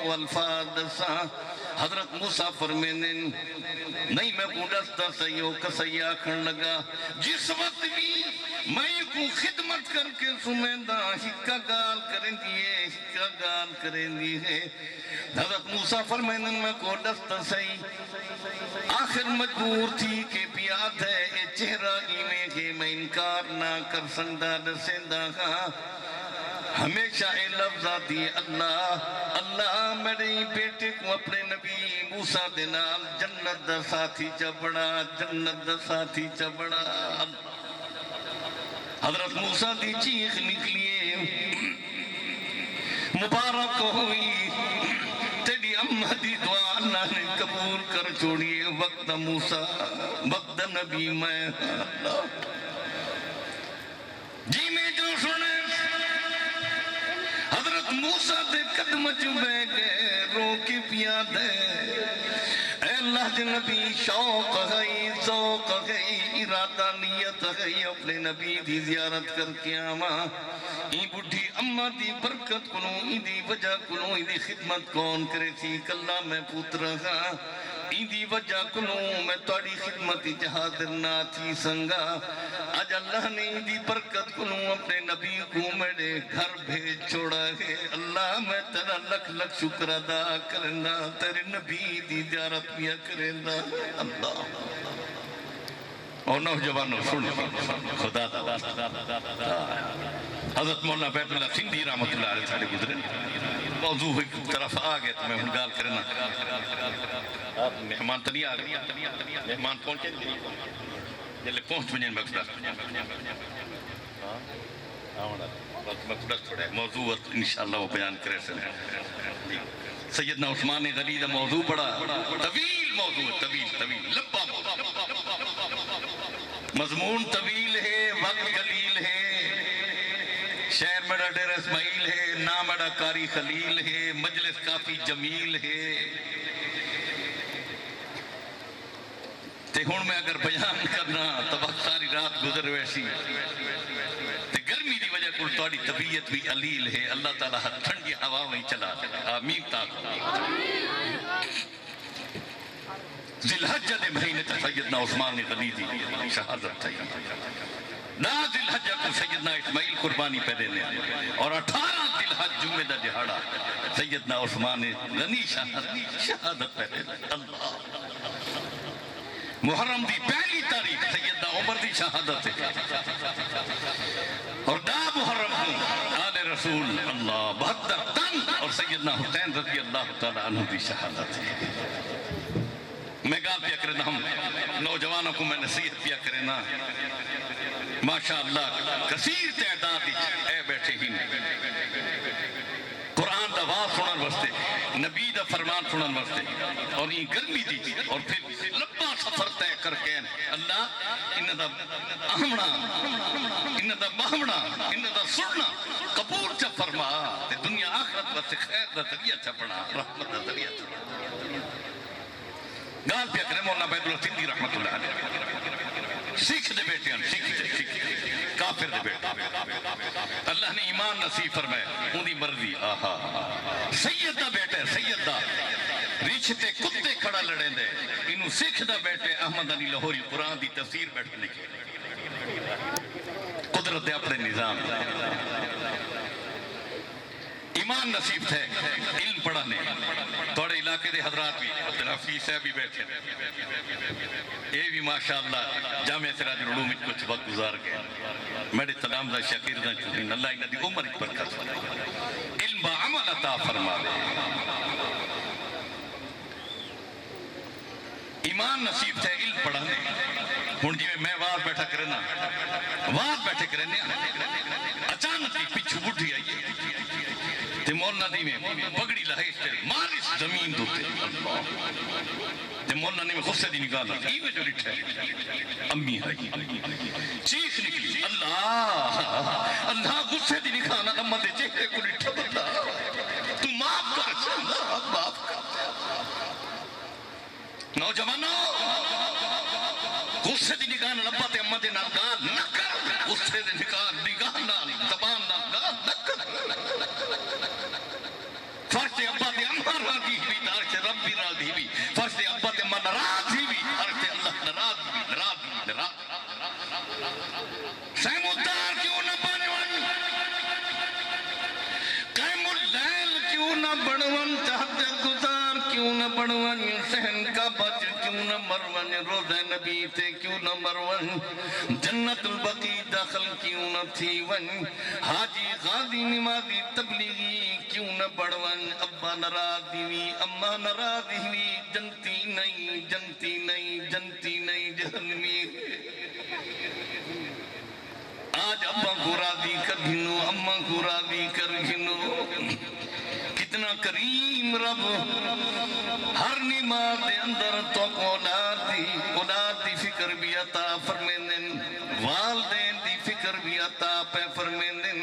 کو الفاظ دسا حضرت موسیٰ فرمینے نہیں میں کو دستا سیو کسی آکھن لگا جس وقت بھی میں کو خدمت کر کے سمیندہ ہکا گال کریں دیئے حضرت موسیٰ فرمینے میں کو دستا سی آخر مجبور تھی کہ پیاد ہے اے چہرہ ایمیں کہ میں انکار نہ کر سندہ دسندہ ہاں ہمیشہ اے لفظ آتی اللہ میرے بیٹے کو اپنے نبی موسیٰ دنال جنت دا ساتھی چبڑا حضرت موسیٰ دی چیخ نکلیے مبارک ہوئی تیری امہ دی دعا اللہ نے قبول کر چھوڑیے وقت موسیٰ وقت نبی میں جی میں جو سنے حضرت موسیٰ دے قدم چوبے گئے رو کی پیاد ہے اے اللہ دے نبی شوق ہے ذوق ہے ارادہ نیت ہے اپنے نبی دی زیارت کر کے آما این بڑھی اممہ دی برکت کنوں این دی وجہ کنوں این دی خدمت کون کرے تھی کلہ میں پوتر ہاں این دی وجہ کنوں میں توڑی خدمت حاضر نہ تھی سنگا آج اللہ نے این دی برکت کنوں اپنے نبی کو میرے گھر بھیج چھوڑا ہے اللہ میں تیرا لکھ لکھ شکر ادا کرنا تیرے نبی دی زیارت بھی کرنا اللہ اور نوجوانوں سن خدا دا حضرت مولانا بیت اللہ سندھی رحمت اللہ علیہ ساڑھے گزرے موضوع ایک طرف آگئے تو میں ہن گال کرنا مہمان تو نہیں آگئے مہمان پہنچے جلے پہنچ بجیں مقصد مقصد تھوڑے موضوع انشاءاللہ وہ بیان کرے سنے سیدنا عثمان غنی دا موضوع بڑا طویل موضوع طویل لمبا موضوع مضمون طویل ہے وقت قلیل ہے شہر میرا ڈیر اسماعیل ہے نام میرا کاری خلیل ہے مجلس کافی جمیل ہے تے ہون میں اگر بیان کرنا تو وقت ساری رات گزر ویسی تے گرمی دی وجہ کل توڑی طبیعت بھی علیل ہے اللہ تعالیٰ ٹھنڈی ہوا میں چلا آمین ذی الحجہ دے مہینے تے سیدنا عثمان غنی دی شہادت تھی نا ذی الحجہ کو سیدنا اسماعیل قربانی پہ دینے اور 18 ذی الحج جمعہ دا دہاڑا سیدنا عثمان غنی شہادت پہ دینے اللہ محرم دی پہلی تاریخ سیدنا عمر دی شہادت ہے اور دا محرم ہوں آل رسول اللہ 72 تن اور سیدنا حسین رضی اللہ تعالیٰ عنہ دی شہادت ہے میں گال پیا کرنا ہم نوجوانوں کو میں نصیحت پیا کرنا ماشاءاللہ کثیر تعداد اے بیٹھے ہی قرآن دا واضح سنن واسطے نبی دا فرمان سنن واسطے اور یہ گرمی دی اور پھر لبا سفر طے کر کے اللہ انہ دا اہمنا انہ دا بہمنا انہ دا سننا قبول چا فرما دنیا آخرت واسطے خیر دا ذریعہ چا بنا رحمت دا ذریعہ چا بنا گال پیا کرے مولانا بیت اللہ سندھی رحمت اللہ علیہ سکھ دے بیٹے ہیں سکھ کافر دے بیٹے اللہ نے ایمان نصیب فرمائے انہی مرضی آہا سید دا بیٹے سید دا ریچھتے کتے کھڑا لڑیں دے انہوں سکھ دا بیٹے احمد علی لاہوری قرآن دی تفسیر بیٹھ لکھے قدرت دے اپنے نظام ایمان نصیب تھے علم پڑھانے توڑے علاقے دے حضرات بھی عبدالحفیظ صاحب بھی بیٹھے اے بھی ماشاءاللہ جامعہ سراج العلوم میں کچھ وقت گزار گئے میرے سلام دا شکیر دا چونین اللہ انہ دی عمر ایک برکت علم با عمل عطا فرما دے ایمان نصیب تھے علم پڑھانے ہون جی میں وار بیٹھا کرنا وار بیٹھے کرنے اچانک ہی پچھو بڑھی آئیے تے مولانا دی میں پگڑی لہیش تے مارس زمین دوتے تے مولانا نے میں غصے دی نکالا ایوے جو لٹھے امی آئی چیخ نکلی اللہ غصے دی نکالا اما دے چہرے کو لٹھے بتا تو معاف کر اللہ معاف کر نوجوانوں غصے دی نگاہ لبا تے اما دے نال گال نہ کر غصے دی نگاہ نال زبان نال گال نہ کر فرش ابا دے امر بڑون چاہتے گزار کیوں نہ بڑون سہن کا بچ کیوں نہ مرون روزہ نبی تے کیوں نہ مرون جنت البقی داخل کیوں نہ تھی ون حاجی غازی نمازی تبلیغی کیوں نہ بڑون ابا ناراض دیوی اما ناراض دیوی جنتی نہیں جنتی نہیں جنتی نہیں جہنمی آج ابا کو راضی کر گھنو اما کو راضی کر گھنو کتنا کریم رب ہر نماز دے اندر تو کو اولاد دی فکر بھی عطا فرمیندن والدین دی فکر بھی عطا پہ فرمیندن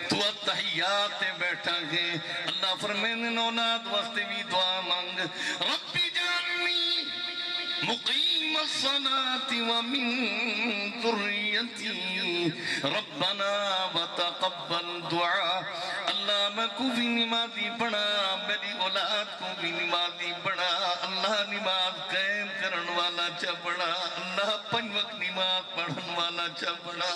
تو اتحیات بیٹھا گے اللہ فرمیندن اولاد واسطے بھی دعا مانگ ربی جاننی مقیم الصلاة ومن ذریتی ربنا وتقبل دعا اللہ میں کو بھی نمازی بڑھا میری اولاد کو بھی نمازی بڑھا اللہ نماز قائم کرن والا چا بڑھا اللہ پنج وقت نماز پڑھن والا چا بڑھا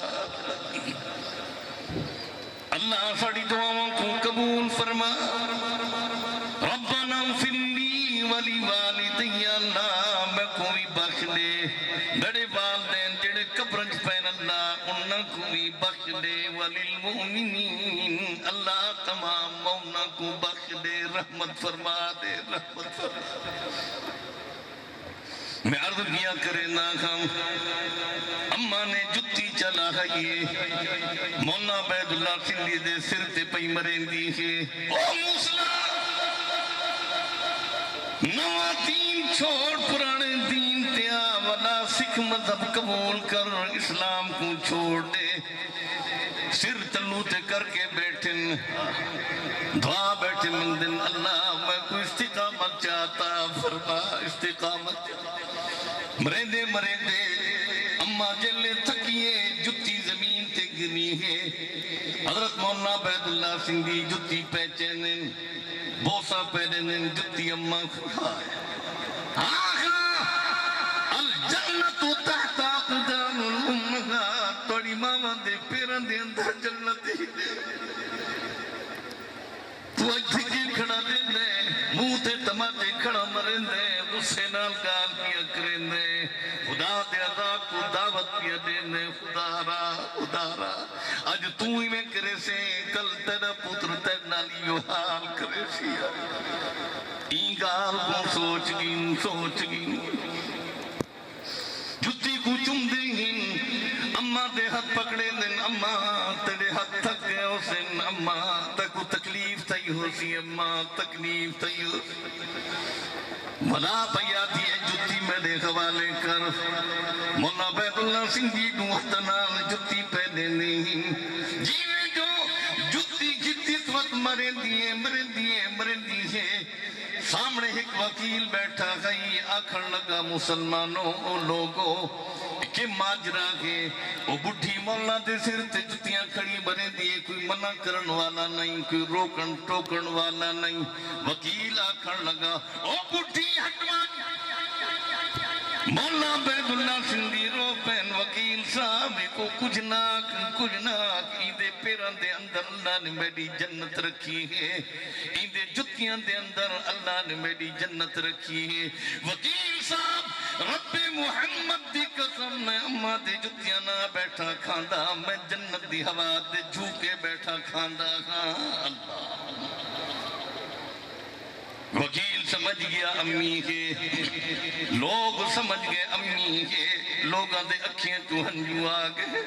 اللہ ساڑی دعاوں کو قبول فرما ربنا اغفر لی ولی والدی اللہ میں کوئی بخش دے بڑے والدین جڑے قبرنج پہن اللہ انہاں کو بھی بخش دے وللمؤمنین اللہ تمام مومنہ کو بخش دے رحمت فرما دے رحمت فرما میں عرض کیا کرے نا خام اماں نے جتی چلا ہے مولا عبید اللہ سندھی دے سر تے پئی مرین دی ہے او موسیٰ نوا دین چھوڑ پرانے دین تیا ولا سکھ مذہب قبول کر اسلام کو چھوڑ دے سر تلو تے کر کے بیٹھن دعا بیٹھے مندن اللہ میں کوئی استقامت چاہتا فرما استقامت مرندے مرندے اماں جلے تھکیے جتی زمین تے گری ہے حضرت مولانا عبید اللہ سندھی جتی پہچینن بوسا پہنن جتی اماں کھائے آخا الجنت تحت اقدام الامہات توڑی ماما دے پیران دے اندر جنت ہی دے تو اجھکی کھڑا دے دے منہ تے ٹماٹے کھڑا مرن دے غصے نال گال پیا کرن دے خدا دے عذاب کو دعوت پیا دے دے خدا را اج تو ہی میں کرے سے کل تیرا پتر تیر نالی یو حال کرے سیا این گال کو سوچ گین جتی کو چم دے گین اماں دے ہاتھ پکڑے دن اماں تیرے ہاتھ تھک گئے ہو سن اماں تکو تکلیف تھی ہو سی اماں تکلیف تھی ہو بھلا پیا دیئے جتی میرے حوالے کر مولا عبید اللہ سندھی دوستنال جتی پہنے نہیں جیوے جو جتی جتی اس وقت مرن دیئے سامنے ایک وکیل بیٹھا گئی آکھر لگا مسلمانوں او لوگوں کہ ماجرا کے او بڑھی مولا دے سر تے جتیاں کھڑی بنے دیئے کوئی منع کرن والا نہیں کوئی روکن ٹوکن والا نہیں وکیل آکھر لگا او بڑھی ہٹوان مولا عبید اللہ سندھی رو پین وکیل صاحب کو کچھ ناک ایدے پیران دے اندر اللہ نے میری جنت رکھی ہے ایدے جتیاں دے اندر اللہ نے میری جنت رکھی ہے وکیل صاحب رب محمد دی قسم میں اماں دے جتیاں نہ بیٹھا کھاندا میں جنت دی ہوا دے جھوکے بیٹھا کھاندا اللہ وکیل سمجھ گیا امی کے لوگ سمجھ گئے امی کے لوگاں دے اکھیاں تو ہنجو آگئے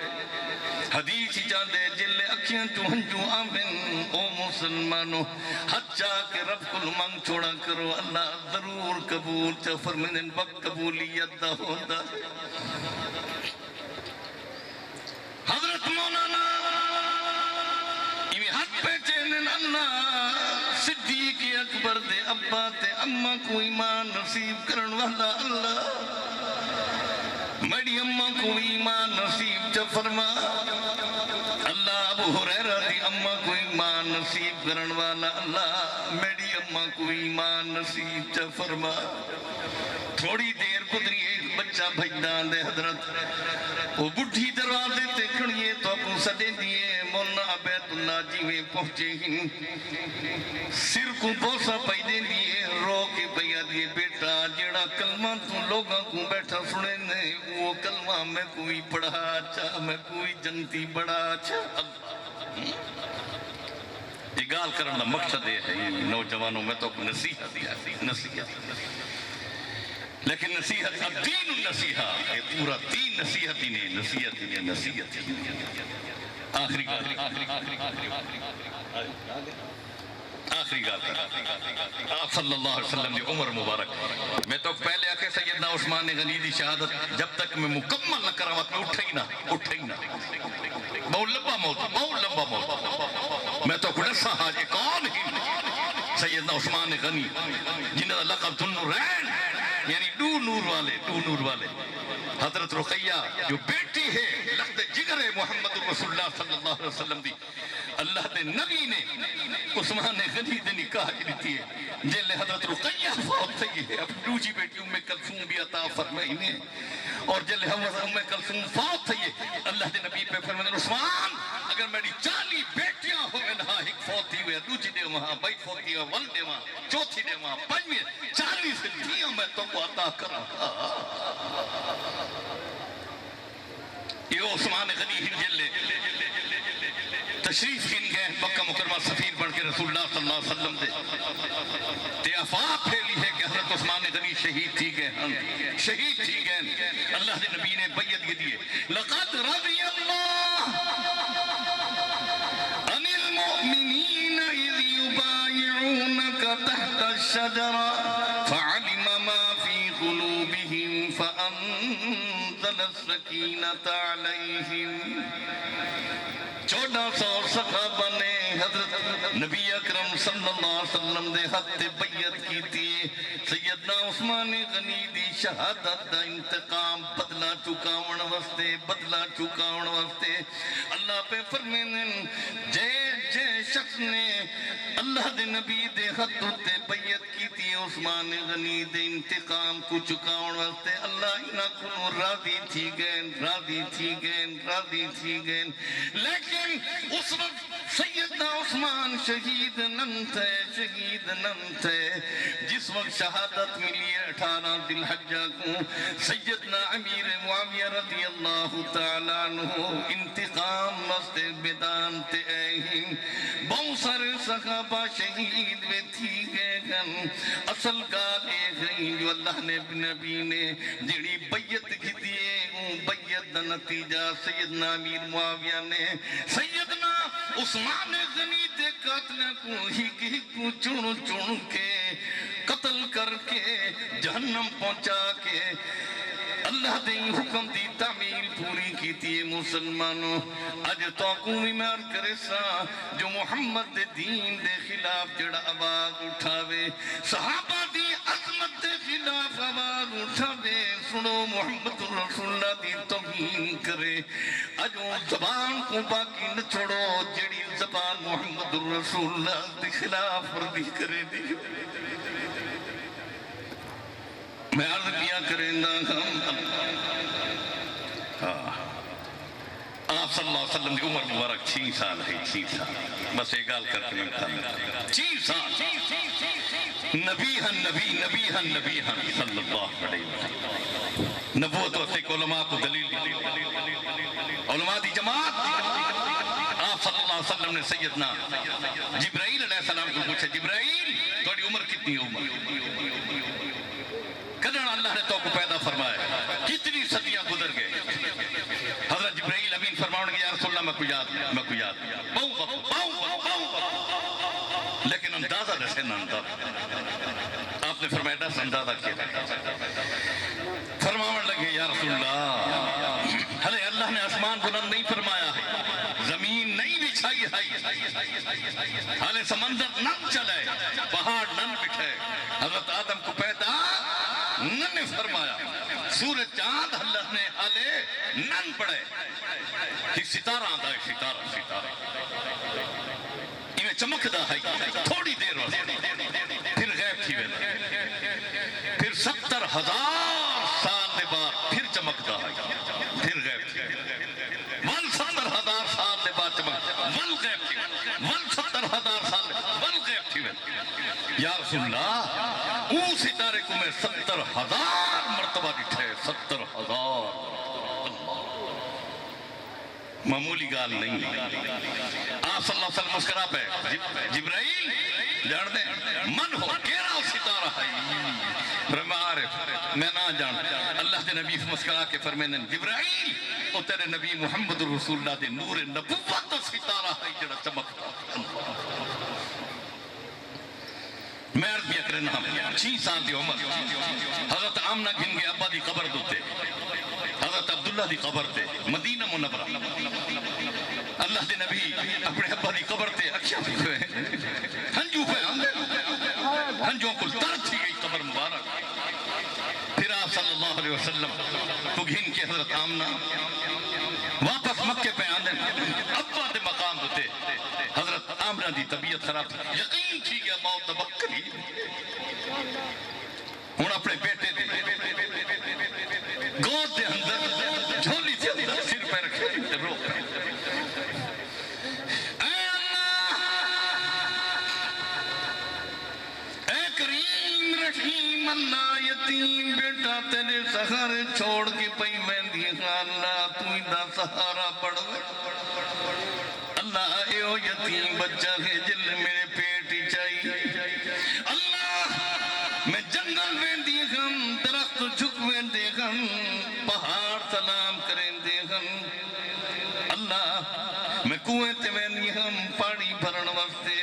حدیث جاندے جلے اکھیاں تو ہنجو آمن او مسلمانوں حد جا کے رب کل منگ چھوڑا کرو اللہ ضرور قبول چا فرمین وقت قبولیت دا ہوندہ حضرت مولانا حد پہ چینن اللہ صدیق اکبر دے ابا تے اماں کو ایمان نصیب کرن والا اللہ میری اماں کو ایمان نصیب چا فرما اللہ ابو حریرہ دی اماں کو ایمان نصیب کرن والا اللہ میری اماں کو ایمان نصیب چا فرما تھوڑی دیر گزری ایک بچہ بھجدان دے حضرت وہ بڑھی دروازے تے کھڑیے تو اپنو سدے دیئے مولانا عبید اللہ جی میں پہنچے ہی سر کو بوسا پیدے دیئے رو کے پیا دیئے بیٹا جڑا کلمہ تو لوگاں کو بیٹھا سنے نے وہ کلمہ میں کوئی پڑھا اچھا میں کوئی جنتی بڑا اچھا یہ گال کرنا مقصد ہے نوجوانوں میں تو نصیحت دیا لیکن نصیحت دین النصیحہ یہ پورا دین نصیحت ہی نہیں نصیحت ہی آخری گال آپ صلی اللہ علیہ وسلم کی عمر مبارک میں تو پہلے آکے سیدنا عثمان غنی دی شہادت جب تک میں مکمل نہ کرا وقت میں اٹھے ہی نہ بہت لمبا موت میں تو کڑسا حاجے کون ہی سیدنا عثمان غنی جنہا لقب تنورین یعنی دو نور والے حضرت رقیہ جو بیٹی ہے لخت جگر محمد رسول اللہ صلی اللہ علیہ وسلم دی اللہ دے نبی نے عثمان غنی دے نکاح کرتی ہے جلے حضرت رقیہ فوت تھی ہے اب دوجی بیٹی ام کلثوم بھی عطا فرمائی نے اور جلے ام کلثوم فوت تھی ہے اللہ دے نبی پہ فرمایا عثمان اگر میری 40 بیٹیاں ہوئے نہا ایک فوت تھی ہوئے دوجی دے وہاں بائی فوت تھی ہوئے ول دے وہاں چوتھی دے وہاں پنجویں 40 سے دیا میں تو کو عطا کرا یہ عثمان غنی ہنجلے تشریف کن گئے مکہ مکرمہ سفیر بڑھ کے رسول اللہ صلی اللہ علیہ وسلم دے تے افاق پھیلی ہے کہ حضرت عثمان غنی شہید تھی گئے اللہ دے نبی نے بیعت کی دیئے لقد رضی اللہ عن المؤمنین اذ یبایعونک تحت الشجرہ فعلم ما فی قلوبہم فانزل السکینۃ علیہم 1400 صحابہ نے حضرت نبی اکرم صلی اللہ علیہ وسلم دے حق بیعت کی تھی سیدنا عثمان غنی دی شہادت دا انتقام بدلا چکاون واسطے اللہ پہ فرمین جے شخص نے اللہ دے نبی دے حق تے بیعت کی تھی عثمان غنی دے انتقام کو چکاون واسطے اللہ انہاں کو راضی تھی گئے لیکن اس وقت سیدنا عثمان شہید نم تھے جس وقت شہادت ملی 18 ذی الحجہ کو سیدنا امیر معاویہ رضی اللہ تعالیٰ عنہ انتقام واسطے میدان تے آئیں بہت سارے صحابہ شہید میں تھی گئے گن اصل گال اے گئی جو اللہ نے نبی نے جڑی بیعت کی دیئے بیعت دا نتیجہ سیدنا امیر معاویہ نے سیدنا عثمان غنی دے قاتلہ کو ہی کو چن کے قتل کر کے جہنم پہنچا کے اللہ دے حکم دی تعمیل پوری کی تھی مسلمانوں اج تو قومی مار کرے سا جو محمد دے دین دے خلاف جڑا آواز اٹھاوے صحابہ دی عظمت دے خلاف آواز اٹھاوے سنو محمد رسول اللہ دی توہین کرے اج وہ زبان کو باقی نہ چھوڑو جڑی زبان محمد رسول اللہ دے خلاف ورزی کرے دی میں عرض کیا کریں گا آپ صلی اللہ علیہ وسلم کی عمر مبارک 6 سال ہے بس ایک گال کر کے میں بتانا 6 سال نبی ہن صلی اللہ علیہ وسلم نبوت وقت ایک علماء کو دلیل علماء دی جماعت آپ صلی اللہ علیہ وسلم نے سیدنا جبرائیل علیہ السلام کو پوچھا جبرائیل تھوڑی عمر کتنی عمر کدن اللہ نے تو کو پیدا فرمایا کتنی صدیاں گزر گئے حضرت جبرائیل امین فرماؤں گے یا رسول اللہ میں کو یاد لیکن اندازہ دسے نہ اندازہ آپ نے فرمایا دس اندازہ کیا فرماؤں لگے یا رسول اللہ حلے اللہ نے آسمان بلند نہیں فرمایا ہے زمین نہیں بچھائی ہے حلے سمندر نہ چلے پہاڑ نہ بٹھے حضرت آدم کو پیدا نہ فرمایا سورج چاند اللہ نے حالے نن پڑے ایک ستارہ آدھا ہے ستارہ انہیں چمک دا ہے تھوڑی دیر واسطے پھر غیب تھی ویلے پھر 70,000 سال دے بعد غیب تھی ول 70,000 سال ول غیب تھی یا رسول اللہ اون ستارے کو میں 70,000 مرتبہ ڈٹھے 70,000 معمولی گال نہیں آپ صلی اللہ علیہ وسلم مسکرا پہ جبرائیل جان دیں من ہو کیرا ستارہ ہے میں عارف میں نہ جان اللہ دے نبی مسکرا کے فرمینے جبرائیل او تیرے نبی محمد رسول اللہ دے نور نبوت ستارہ ہے جڑا چمکتا میں عرض بھی اکرنا 6 سال دی عمر حضرت آمنہ گن گے ابا دی قبر دوتے حضرت عبداللہ دی قبر تے مدینہ منورہ اللہ دے نبی اپنے ابا دی قبر تے اکھیاں بھی ہوئے ہنجو پہ ہنجوں کو تر تھی گئی قبر مبارک پھر آپ صلی اللہ علیہ وسلم کو گھن کے حضرت آمنہ واپس مکے پہ آنے ابا دے مقام ہوتے حضرت آمنہ دی طبیعت خراب تھی یقین تھی کہ موت بکری ہون اپنے بیٹے دے گود دے اندر جھولی تھی اندر سر پہ رکھے رو پہ اے اللہ اے کریم رحیم اللہ یتیم بیٹا تیرے سہارے چھوڑ کے پئی ویندی اللہ تو ہی دا سہارا بڑھوے اللہ اے او یتیم بچہ ہے جل میرے پیٹ ہی چاہیے اللہ میں جنگل ویندی ہم درخت جھک ویندی ہم پہاڑ سلام کریں دے ہم اللہ میں کنویں تے ویندی ہم پانی بھرن واسطے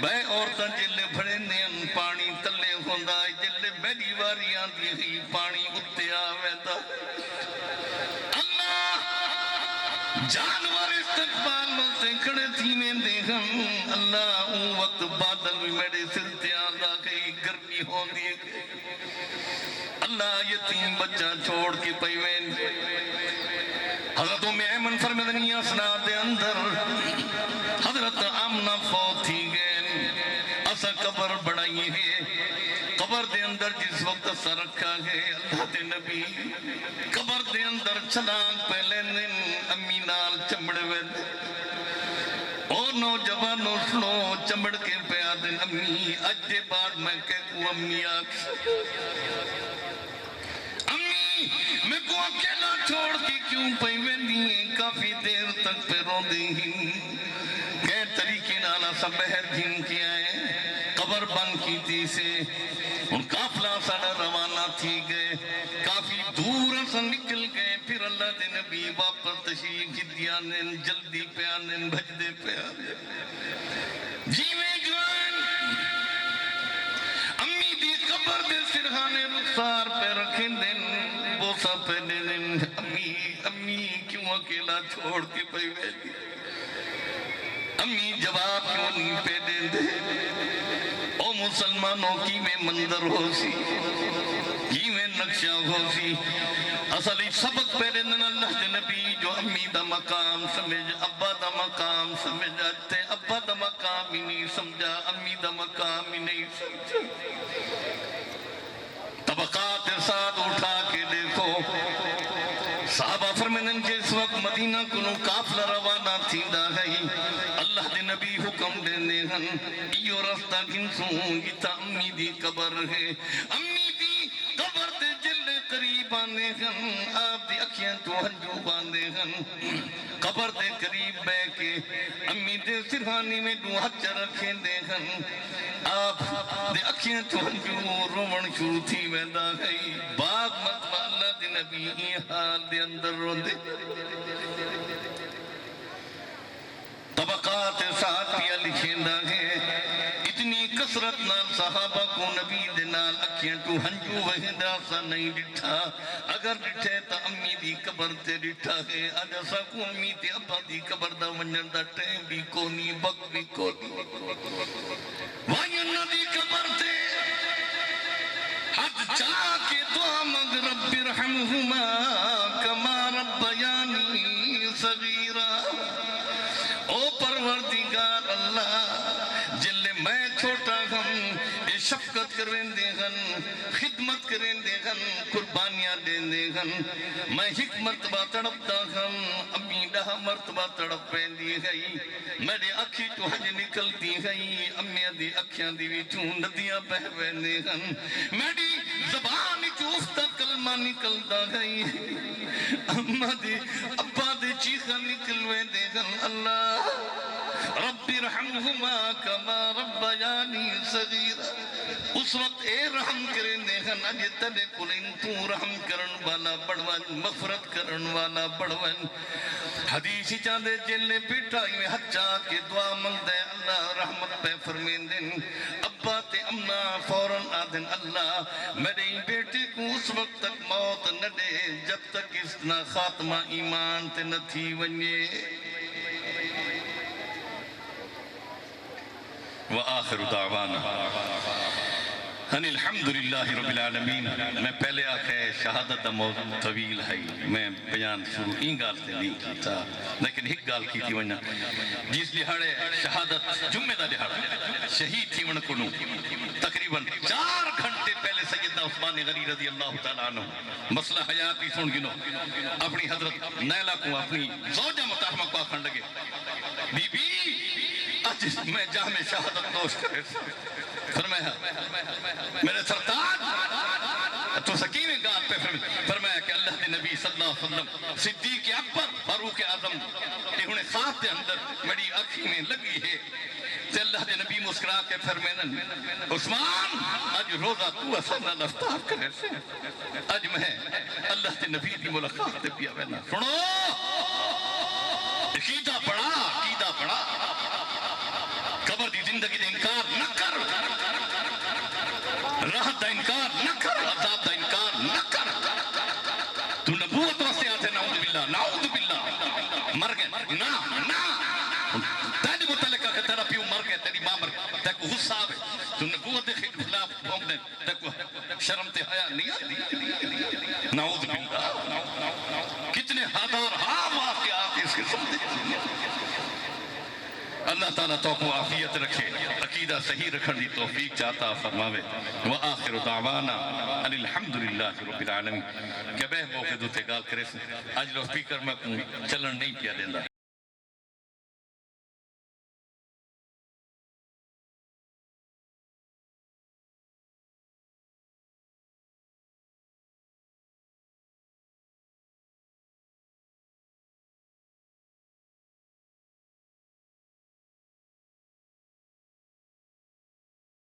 بے عورتاں جلے بھرے ہم پانی تلے ہوندا جلے بیڑی واری آندی ہی پانی اتے آویندا اللہ جانور استقبال ملتے کھڑے تھی میں دے ہم اللہ اون وقت بادل بھی میرے سر تے آندا گئی گرمی ہوندی ہے اللہ یتیم بچہ چھوڑ کے پیوین حضرت ایمن فرمدنی اسناد دے اندر حضرت آمنہ فوت تھی گئے اسا قبر بڑھائی ہے قبر دے اندر جس وقت سر رکھا ہے اللہ دے نبی قبر دے اندر چھلانگ پہلے دن امی نال چمڑے وید اور نوجوانوں سنو چمڑ کے پیا دن امی اج دے بعد میں کہوں امی آکھ امی میں کو اکیلا چھوڑ کے کیوں پئی ویندی ہیں کافی دیر تک پہ روندی ہیں کہ طریقے نالا سا بہر گھن کے آئے قبر بند کی تھی سے ان قافلہ ساڑا روانہ تھی گئے کافی دور سے نکل گئے پھر اللہ دے نبی واپس تشریف جدیا نے جلدی پہ آنے بھجدے پہ آنے جیویں جوان امی دی قبر دے سرحانے رخسار پہ رکھیں دن بوسا پہ دن امی کیوں اکیلا چھوڑ کے پہ ویدی امی جواب کیوں نہیں پہ دے او مسلمانوں کی میں منظر ہو سی کی میں نقشہ ہو سی اصلی سبق پہلے دن اللہ کے نبی جو امی دا مقام سمجھ ابا دا مقام سمجھ آتے ابا دا مقام ہی نہیں سمجھا امی دا مقام ہی نہیں سمجھا طبقات ساتھ اٹھا کے دیکھو صحابہ فرمینن کے اس وقت مدینہ کنو قافلہ روانہ تھی دا ہے اللہ دے نبی حکم دے دے ہن ایو رستہ گنسوں یہ تا امی دی قبر ہے امی دی قبر دے جلے قریب آنے ہن آپ دی اکھیاں تو ہنجو باندے ہن قبر دے قریب بے کے امی دے سرحانی میں دو ہچ رکھیں دے ہن آپ دے اکھیاں تو ہنجو رومن شروع تھی ویندہ ہے باغ مطمع اللہ دے نبی ہی حال دے اندر رو دے طبقات ساتھیہ لکھیندہ ہے اتنی کسرت نال صحابہ کو نبی دے نال اکھیاں تو ہنجو وہندہ سا نہیں ڈٹھا اگر ڈٹھے تا امی دی قبر تے ڈٹھا ہے آجا سا کو امی تے ابا دی قبر دا ونجن دا ٹیم بھی کونی وقت بھی کونی وائن دی قبر تے حد چلا کے دعا مگ رب رحمہما کما ربیانی صغیرہ او پروردگار اللہ جلے میں چھوٹا ہم اے شفقت شفقت کریں دے گن خدمت کریں دے گن قربانیاں دیں دے گن میں ایک مرتبہ تڑپتا گن امی 10 مرتبہ تڑپ پہ دی گئی میرے اکھی تو حج نکل دی گئی امی دی اکھیاں دی وچوں ندیاں بہ ویندے گن میری زبان چوف تک کلمہ نکلدا گئی اما دی ابا دی چیخاں نکل ویندے گن اللہ رب ارحمہما کما ربیانی صغیرا اس وقت اے رحم کریں دے گن اج تدے کل تو رحم کرن والا بڑوان مغفرت کرن والا بڑوان حدیثی چاندے جلے پیٹھائی میں حجا کے دعا مند ہے اللہ رحمت پہ فرمین دن ابا تے امنا فوراں آدھن اللہ میرے بیٹے کو اس وقت تک موت نہ دے جب تک اس نہ خاتمہ ایمان تے نہ تھی ونجے وآخر دعوانا ان الحمدللہ رب العالمین میں پہلے آکھے شہادت موت طویل ہے میں بیان شروع این گال سے نہیں کیتا لیکن ایک گال کی تھی ونیا جس لحاڑے شہادت جمعہ دا لحاڑا شہید تھی ون کنو تقریباً 4 گھنٹے پہلے سیدنا عثمان غنی رضی اللہ تعالیٰ عنہ مسئلہ حیاتی سن گنو اپنی حضرت نیلہ کو اپنی زوجہ متحمہ کو آکھن لگے بی بی آج میں جامع شہادت نوش کرے فرمایا میرے سرتاج تو سکینے گال پہ فرمایا کہ اللہ دے نبی صلی اللہ علیہ وسلم صدیق اکبر فاروق اعظم انہیں خواب دے اندر میری اکھی میں لگی ہے تے اللہ دے نبی مسکرا کے فرمائن عثمان آج روزہ تو اسانا لفتار کرے سے آج میں اللہ دے نبی دی ملاقات دے پیا وینا سنو عقیدہ پڑا قبر دی زندگی دے انکار نہ کر راحت دا انکار نہ کر عذاب دا انکار نہ کر تو نبوت واسطے آتے نعوذ باللہ مر گئے نا تیری متعلقہ کہ تیرا پیو مر گئے تیری ماں مر گئے تیکو غصہ آوے تو نبوت دے خلاف بھومنے تیکو شرم تے حیا نہیں آتی نعوذ باللہ کتنے ہزار واقعات اس کے سمجھے اللہ تعالیٰ توقع عافیت رکھے عقیدہ صحیح رکھن دی توفیق چاہتا فرماوے وآخر دعوانا ان الحمدللہ رب العالمین کہ بہ موقع دوتے گال کرے سے آج لو سپیکر میں چلن نہیں پیا دیندہ